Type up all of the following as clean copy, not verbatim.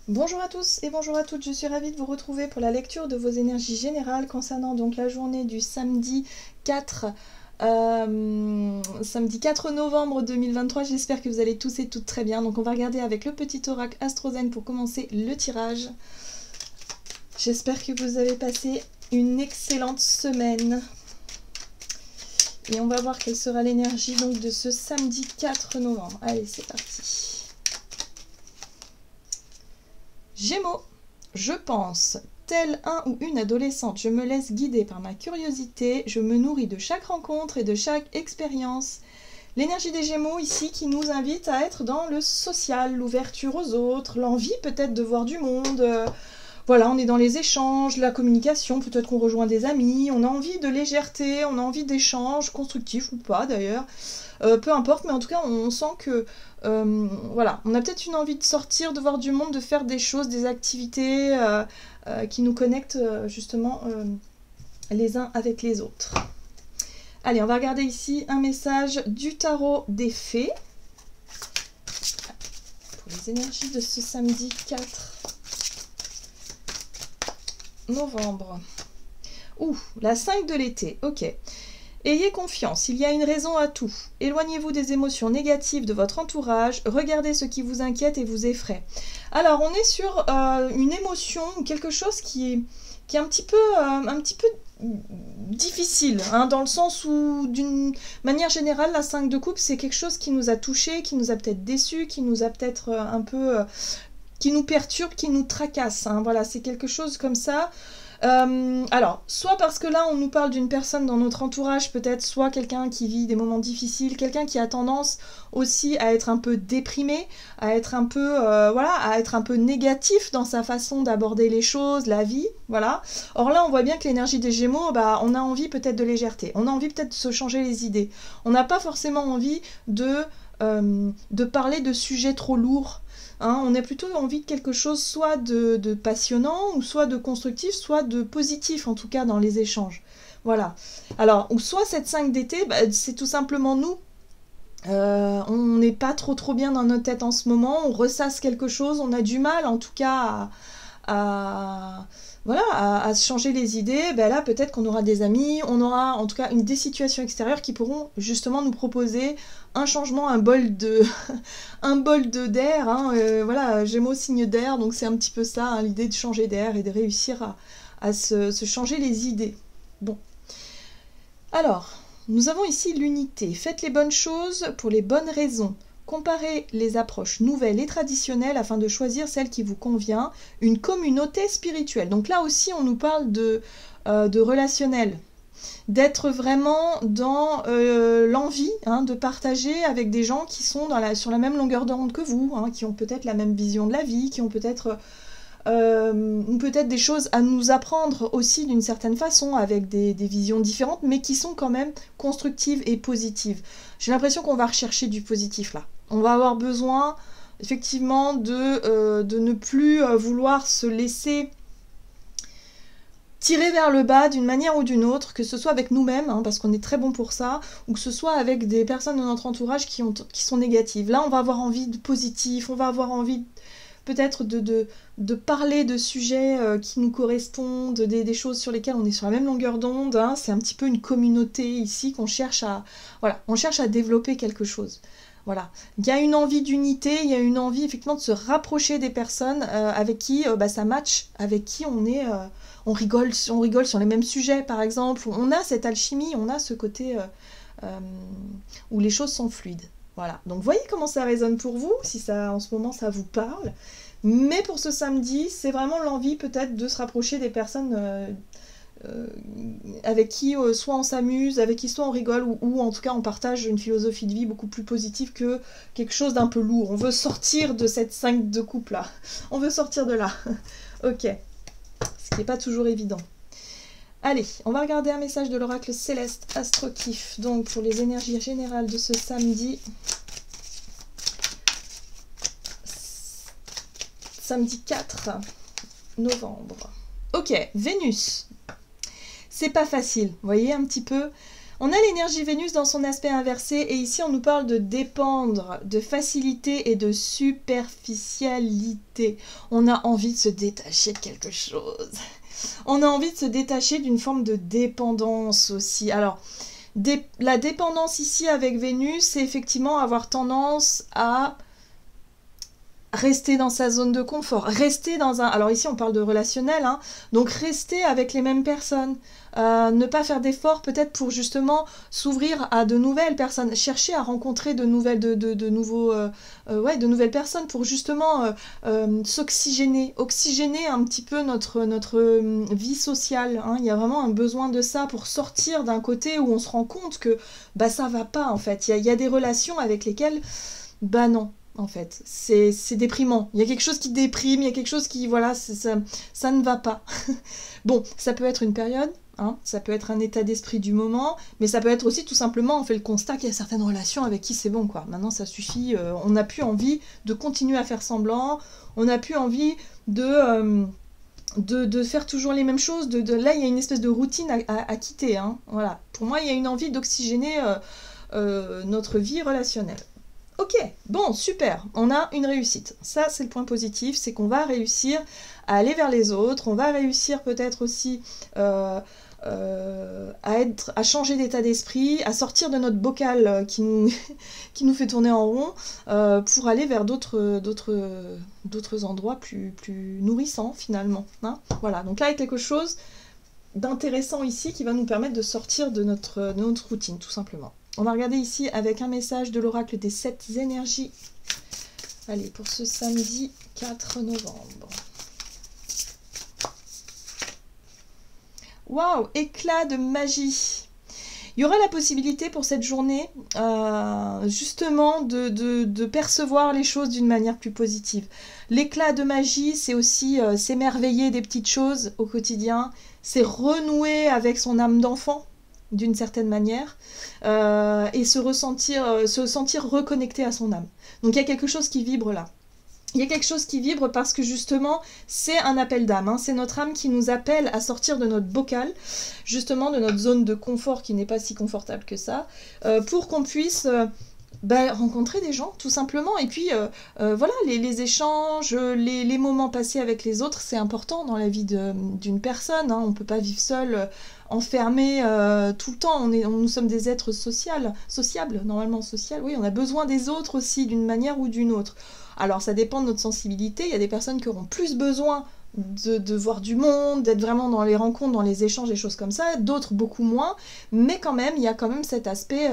Bonjour à tous et bonjour à toutes, je suis ravie de vous retrouver pour la lecture de vos énergies générales concernant donc la journée du samedi 4, samedi 4 novembre 2023. J'espère que vous allez tous et toutes très bien. Donc on va regarder avec le petit oracle AstroZen pour commencer le tirage. J'espère que vous avez passé une excellente semaine. Et on va voir quelle sera l'énergie donc de ce samedi 4 novembre. Allez, c'est parti. Gémeaux, je pense, tel un ou une adolescente, je me laisse guider par ma curiosité, je me nourris de chaque rencontre et de chaque expérience. L'énergie des Gémeaux ici qui nous invite à être dans le social, l'ouverture aux autres, l'envie peut-être de voir du monde. Voilà, on est dans les échanges, la communication, peut-être qu'on rejoint des amis, on a envie de légèreté, on a envie d'échanges, constructifs ou pas d'ailleurs. Peu importe, mais en tout cas, on sent que voilà, on a peut-être une envie de sortir, de voir du monde, de faire des choses, des activités qui nous connectent justement les uns avec les autres. Allez, on va regarder ici un message du tarot des fées pour les énergies de ce samedi 4 novembre. Ouh, la 5 de l'été, ok. Ayez confiance, il y a une raison à tout. Éloignez-vous des émotions négatives de votre entourage, regardez ce qui vous inquiète et vous effraie. Alors, on est sur une émotion, quelque chose qui est un petit peu difficile, hein, dans le sens où, d'une manière générale, la 5 de coupe, c'est quelque chose qui nous a touchés, qui nous a peut-être déçus, qui nous a peut-être un peu... qui nous perturbe, qui nous tracasse. Hein. Voilà, c'est quelque chose comme ça. Alors, soit parce que là, on nous parle d'une personne dans notre entourage, peut-être, soit quelqu'un qui vit des moments difficiles, quelqu'un qui a tendance aussi à être un peu déprimé, à être un peu, voilà, à être un peu négatif dans sa façon d'aborder les choses, la vie, voilà. Or là, on voit bien que l'énergie des Gémeaux, bah, on a envie peut-être de légèreté, on a envie peut-être de se changer les idées, on n'a pas forcément envie de parler de sujets trop lourds. Hein, on a plutôt envie de quelque chose soit de passionnant, ou soit de constructif, soit de positif, en tout cas dans les échanges. Voilà. Alors, ou soit cette 5 d'été, bah, c'est tout simplement nous. On n'est pas trop bien dans notre tête en ce moment, on ressasse quelque chose, on a du mal en tout cas voilà, à se changer les idées. Ben là, peut-être qu'on aura des amis, on aura en tout cas des situations extérieures qui pourront justement nous proposer un changement, un bol de d'air. Hein. Voilà, Gémeaux, signe d'air, donc c'est un petit peu ça, hein, l'idée de changer d'air et de réussir à se changer les idées. Bon. Alors, nous avons ici l'unité. Faites les bonnes choses pour les bonnes raisons. Comparez les approches nouvelles et traditionnelles afin de choisir celle qui vous convient. Une communauté spirituelle. Donc là aussi, on nous parle de relationnel. D'être vraiment dans l'envie, hein, de partager avec des gens qui sont sur la même longueur d'onde que vous, hein, qui ont peut-être la même vision de la vie, qui ont peut-être des choses à nous apprendre aussi d'une certaine façon, avec des visions différentes, mais qui sont quand même constructives et positives. J'ai l'impression qu'on va rechercher du positif là. On va avoir besoin effectivement de ne plus vouloir se laisser tirer vers le bas d'une manière ou d'une autre, que ce soit avec nous-mêmes, hein, parce qu'on est très bon pour ça, ou que ce soit avec des personnes de notre entourage qui sont négatives. Là, on va avoir envie de positif, on va avoir envie peut-être de parler de sujets qui nous correspondent, des choses sur lesquelles on est sur la même longueur d'onde. Hein. C'est un petit peu une communauté ici qu'on cherche on cherche à développer quelque chose. Voilà. Il y a une envie d'unité, il y a une envie effectivement de se rapprocher des personnes avec qui ça match, avec qui on rigole sur les mêmes sujets par exemple. On a cette alchimie, on a ce côté où les choses sont fluides. Voilà, donc voyez comment ça résonne pour vous, si ça en ce moment ça vous parle. Mais pour ce samedi, c'est vraiment l'envie peut-être de se rapprocher des personnes avec qui soit on s'amuse, avec qui soit on rigole, ou en tout cas on partage une philosophie de vie beaucoup plus positive que quelque chose d'un peu lourd. On veut sortir de cette 5 de coupe là, on veut sortir de là. Ok, ce qui n'est pas toujours évident. Allez, on va regarder un message de l'oracle céleste Astro-Kiff, donc pour les énergies générales de ce samedi. Samedi 4 novembre. Ok, Vénus. C'est pas facile, vous voyez un petit peu. On a l'énergie Vénus dans son aspect inversé et ici on nous parle de dépendre, de facilité et de superficialité. On a envie de se détacher de quelque chose. On a envie de se détacher d'une forme de dépendance aussi. Alors, la dépendance ici avec Vénus, c'est effectivement avoir tendance à rester dans sa zone de confort, rester dans un... Alors ici on parle de relationnel, hein, donc rester avec les mêmes personnes, ne pas faire d'efforts peut-être pour justement s'ouvrir à de nouvelles personnes, chercher à rencontrer de nouvelles personnes pour justement s'oxygéner, oxygéner un petit peu notre vie sociale, hein. Il y a vraiment un besoin de ça pour sortir d'un côté où on se rend compte que bah ça va pas en fait, il y a des relations avec lesquelles bah non. En fait, c'est déprimant. Il y a quelque chose qui déprime, il y a quelque chose qui, voilà, ça ne va pas. Bon, ça peut être une période, hein, ça peut être un état d'esprit du moment, mais ça peut être aussi tout simplement, on fait le constat qu'il y a certaines relations avec qui c'est bon, quoi. Maintenant, ça suffit, on n'a plus envie de continuer à faire semblant, on n'a plus envie de faire toujours les mêmes choses, là, il y a une espèce de routine à quitter, hein, voilà. Pour moi, il y a une envie d'oxygéner notre vie relationnelle. Ok, bon, super, on a une réussite. Ça, c'est le point positif, c'est qu'on va réussir à aller vers les autres, on va réussir peut-être aussi à changer d'état d'esprit, à sortir de notre bocal qui nous fait tourner en rond, pour aller vers d'autres endroits plus nourrissants finalement, hein. Voilà, donc là, il y a quelque chose d'intéressant ici qui va nous permettre de sortir de notre routine, tout simplement. On va regarder ici avec un message de l'oracle des 7 énergies. Allez, pour ce samedi 4 novembre. Waouh, éclat de magie. Il y aura la possibilité pour cette journée, justement, de percevoir les choses d'une manière plus positive. L'éclat de magie, c'est aussi s'émerveiller des petites choses au quotidien. C'est renouer avec son âme d'enfant, d'une certaine manière, et se sentir reconnecté à son âme. Donc il y a quelque chose qui vibre là. Il y a quelque chose qui vibre parce que justement, c'est un appel d'âme, hein. C'est notre âme qui nous appelle à sortir de notre bocal, justement de notre zone de confort qui n'est pas si confortable que ça, pour qu'on puisse... rencontrer des gens tout simplement et puis voilà, les échanges, les moments passés avec les autres, c'est important dans la vie d'une personne, hein. On ne peut pas vivre seul, enfermé tout le temps, nous sommes des êtres sociables, normalement social, oui, on a besoin des autres aussi d'une manière ou d'une autre. Alors ça dépend de notre sensibilité, il y a des personnes qui auront plus besoin de voir du monde, d'être vraiment dans les rencontres, dans les échanges, des choses comme ça, d'autres beaucoup moins, mais quand même, il y a quand même cet aspect,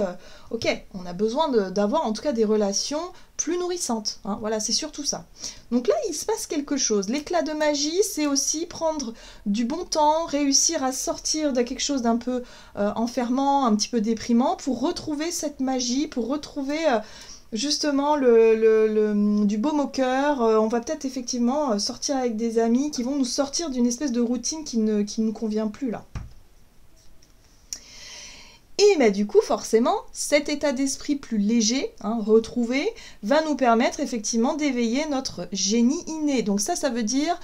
ok, on a besoin d'avoir en tout cas des relations plus nourrissantes, hein, voilà, c'est surtout ça. Donc là, il se passe quelque chose. L'éclat de magie, c'est aussi prendre du bon temps, réussir à sortir de quelque chose d'un peu enfermant, un petit peu déprimant, pour retrouver cette magie, pour retrouver... justement du baume au cœur, on va peut-être effectivement sortir avec des amis qui vont nous sortir d'une espèce de routine qui ne nous convient plus là. Et bah, du coup, forcément, cet état d'esprit plus léger, hein, retrouvé, va nous permettre effectivement d'éveiller notre génie inné. Donc ça veut dire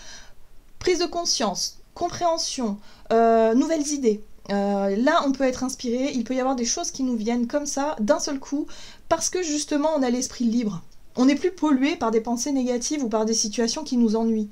prise de conscience, compréhension, nouvelles idées. Là, on peut être inspiré, il peut y avoir des choses qui nous viennent comme ça, d'un seul coup, parce que justement, on a l'esprit libre. On n'est plus pollué par des pensées négatives ou par des situations qui nous ennuient.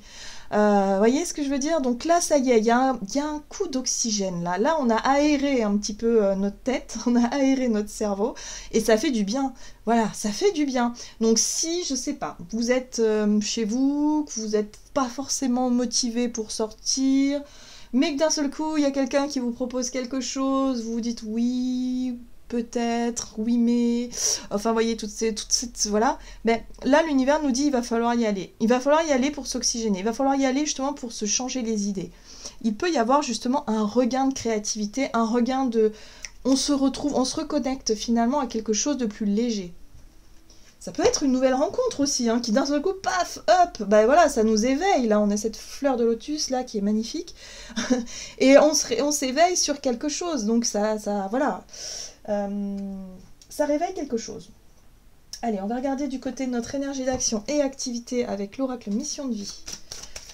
Voyez ce que je veux dire? Donc là, ça y est, il y a un coup d'oxygène là. Là, on a aéré un petit peu notre tête, on a aéré notre cerveau, et ça fait du bien. Voilà, ça fait du bien. Donc si, je sais pas, vous êtes chez vous, que vous n'êtes pas forcément motivé pour sortir... mais que d'un seul coup, il y a quelqu'un qui vous propose quelque chose, vous vous dites oui, peut-être, oui mais... Enfin, vous voyez, toutes ces voilà. Mais là, l'univers nous dit, il va falloir y aller. Il va falloir y aller pour s'oxygéner. Il va falloir y aller justement pour se changer les idées. Il peut y avoir justement un regain de créativité, un regain de... On se retrouve, on se reconnecte finalement à quelque chose de plus léger. Ça peut être une nouvelle rencontre aussi, hein, qui d'un seul coup, paf, hop, bah voilà, ça nous éveille. Là, on a cette fleur de lotus là qui est magnifique, et on s'éveille sur quelque chose. Donc ça voilà, ça réveille quelque chose. Allez, on va regarder du côté de notre énergie d'action et activité avec l'oracle mission de vie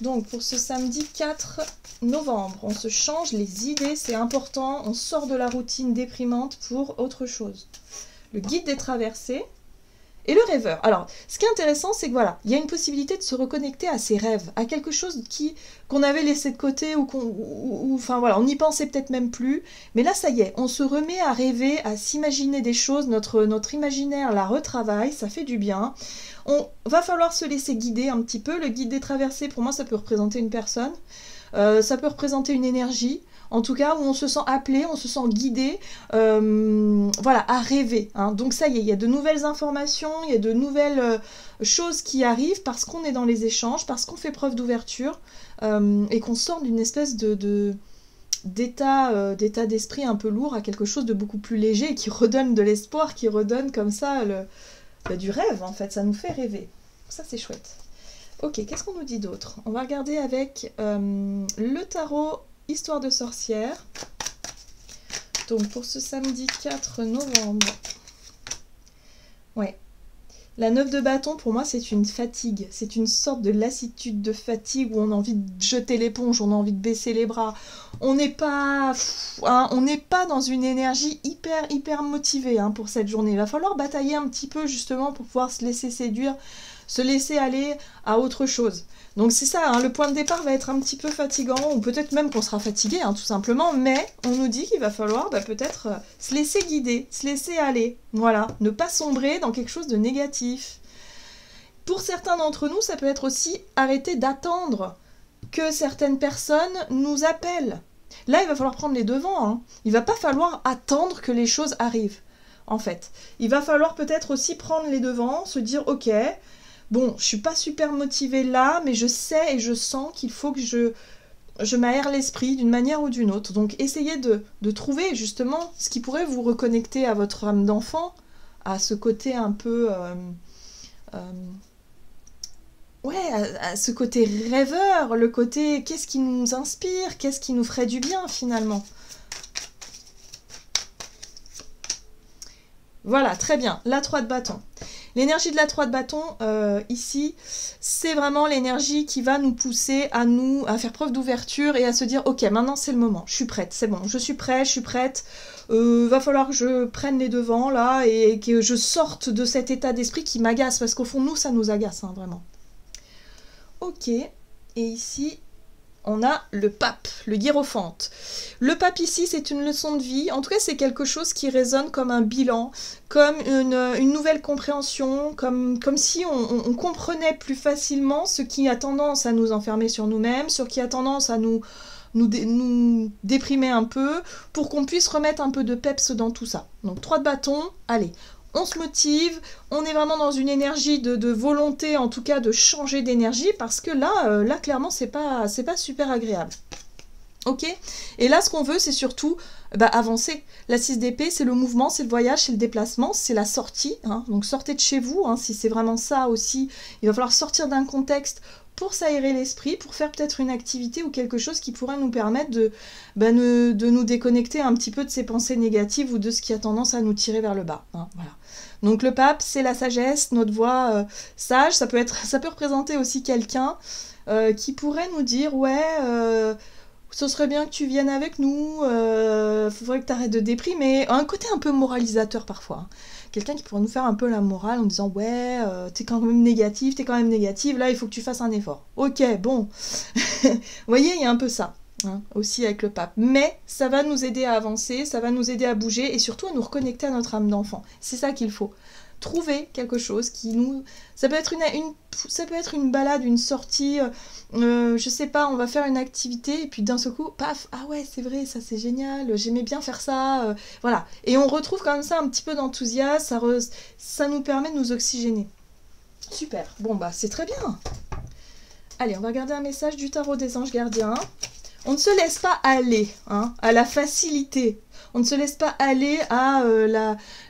Donc pour ce samedi 4 novembre, on se change les idées, c'est important, on sort de la routine déprimante pour autre chose. Le guide des traversées et le rêveur. Alors, ce qui est intéressant, c'est que voilà, il y a une possibilité de se reconnecter à ses rêves, à quelque chose qu'on avait laissé de côté enfin voilà, on n'y pensait peut-être même plus. Mais là, ça y est, on se remet à rêver, à s'imaginer des choses, notre imaginaire la retravaille, ça fait du bien. On va falloir se laisser guider un petit peu. Le guide des traversées, pour moi, ça peut représenter une personne, ça peut représenter une énergie. En tout cas, où on se sent appelé, on se sent guidé, voilà, à rêver. Hein. Donc ça y est, il y a de nouvelles informations, il y a de nouvelles choses qui arrivent parce qu'on est dans les échanges, parce qu'on fait preuve d'ouverture et qu'on sort d'une espèce d'état d'esprit un peu lourd à quelque chose de beaucoup plus léger et qui redonne de l'espoir, qui redonne comme ça du rêve en fait, ça nous fait rêver. Ça c'est chouette. Ok, qu'est-ce qu'on nous dit d'autre? On va regarder avec le tarot Histoire de sorcière. Donc pour ce samedi 4 novembre. Ouais. La 9 de bâton, pour moi, c'est une fatigue. C'est une sorte de lassitude, de fatigue où on a envie de jeter l'éponge, on a envie de baisser les bras. On n'est pas, on n'est pas dans une énergie hyper motivée pour cette journée. Il va falloir batailler un petit peu justement pour pouvoir se laisser séduire, se laisser aller à autre chose. Donc c'est ça, le point de départ va être un petit peu fatigant, ou peut-être même qu'on sera fatigué, tout simplement, mais on nous dit qu'il va falloir peut-être se laisser guider, se laisser aller, voilà, ne pas sombrer dans quelque chose de négatif. Pour certains d'entre nous, ça peut être aussi arrêter d'attendre que certaines personnes nous appellent. Là, il va falloir prendre les devants, il va pas falloir attendre que les choses arrivent, en fait. Il va falloir peut-être aussi prendre les devants, se dire, ok, bon, je suis pas super motivée là, mais je sais et je sens qu'il faut que je m'aère l'esprit d'une manière ou d'une autre. Donc, essayez de trouver justement ce qui pourrait vous reconnecter à votre âme d'enfant, à ce côté un peu... à ce côté rêveur, le côté qu'est-ce qui nous inspire, qu'est-ce qui nous ferait du bien finalement. Voilà, très bien, la 3 de bâton. L'énergie de la 3 de bâton, ici, c'est vraiment l'énergie qui va nous pousser à faire preuve d'ouverture et à se dire « Ok, maintenant c'est le moment, je suis prête, c'est bon, je suis prête, va falloir que je prenne les devants là et que je sorte de cet état d'esprit qui m'agace, parce qu'au fond, nous, ça nous agace, vraiment. » Ok, et ici... on a le pape, le hiérophante. Le pape ici, c'est une leçon de vie. En tout cas, c'est quelque chose qui résonne comme un bilan, comme une nouvelle compréhension, comme si on comprenait plus facilement ce qui a tendance à nous enfermer sur nous-mêmes, ce qui a tendance à nous déprimer un peu, pour qu'on puisse remettre un peu de peps dans tout ça. Donc 3 de bâton, allez. On se motive, on est vraiment dans une énergie de volonté, en tout cas de changer d'énergie, parce que là clairement, c'est pas super agréable. Ok? Et là, ce qu'on veut, c'est surtout avancer. La 6 d'épée, c'est le mouvement, c'est le voyage, c'est le déplacement, c'est la sortie. Donc sortez de chez vous, si c'est vraiment ça aussi. Il va falloir sortir d'un contexte pour s'aérer l'esprit, pour faire peut-être une activité ou quelque chose qui pourrait nous permettre de nous déconnecter un petit peu de ces pensées négatives ou de ce qui a tendance à nous tirer vers le bas. Voilà. Donc le pape, c'est la sagesse, notre voix sage. Ça peut représenter aussi quelqu'un qui pourrait nous dire « Ouais, ce serait bien que tu viennes avec nous, faudrait que tu arrêtes de déprimer. » Un côté un peu moralisateur parfois. Quelqu'un qui pourrait nous faire un peu la morale en disant « Ouais, t'es quand même négative, là il faut que tu fasses un effort. » Ok, bon. Vous voyez, il y a un peu ça. Aussi avec le pape. Mais ça va nous aider à avancer, ça va nous aider à bouger et surtout à nous reconnecter à notre âme d'enfant. C'est ça qu'il faut. Trouver quelque chose qui nous... Ça peut être une balade, une sortie, je sais pas, on va faire une activité et puis d'un seul coup, paf, ah ouais, c'est vrai, ça c'est génial, j'aimais bien faire ça, voilà. Et on retrouve comme ça un petit peu d'enthousiasme, ça nous permet de nous oxygéner. Super, bon c'est très bien. Allez, on va regarder un message du tarot des anges gardiens. On ne se laisse pas aller à la facilité. On ne se laisse pas aller à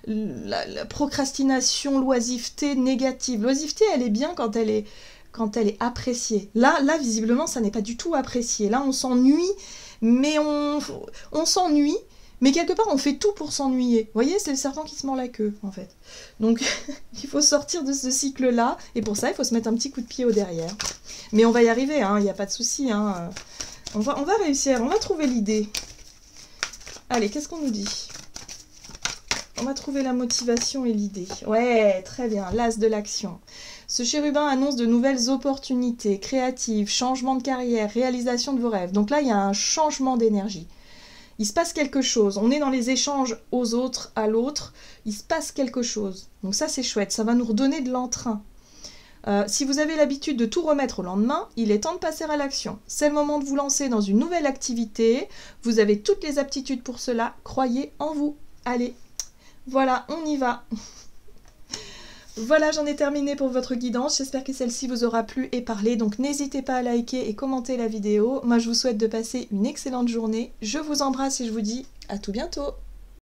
la procrastination, l'oisiveté négative. L'oisiveté, elle est bien quand elle est appréciée. Là, visiblement, ça n'est pas du tout apprécié. Là, on s'ennuie, mais on s'ennuie, Mais quelque part, on fait tout pour s'ennuyer. Vous voyez, c'est le serpent qui se mord la queue, en fait. Donc, il faut sortir de ce cycle-là. Et pour ça, il faut se mettre un petit coup de pied au derrière. Mais on va y arriver, hein, il n'y a pas de souci. Hein. On va réussir, on va trouver l'idée. Allez, qu'est-ce qu'on nous dit? On va trouver la motivation et l'idée. Ouais, très bien, l'as de l'action. Ce chérubin annonce de nouvelles opportunités créatives, changement de carrière, réalisation de vos rêves. Donc là, il y a un changement d'énergie. Il se passe quelque chose. On est dans les échanges aux autres, à l'autre. Il se passe quelque chose. Donc ça, c'est chouette. Ça va nous redonner de l'entrain. Si vous avez l'habitude de tout remettre au lendemain, il est temps de passer à l'action. C'est le moment de vous lancer dans une nouvelle activité. Vous avez toutes les aptitudes pour cela. Croyez en vous. Allez, voilà, on y va. Voilà, j'en ai terminé pour votre guidance. J'espère que celle-ci vous aura plu et parlé. Donc n'hésitez pas à liker et commenter la vidéo. Moi, je vous souhaite de passer une excellente journée. Je vous embrasse et je vous dis à tout bientôt.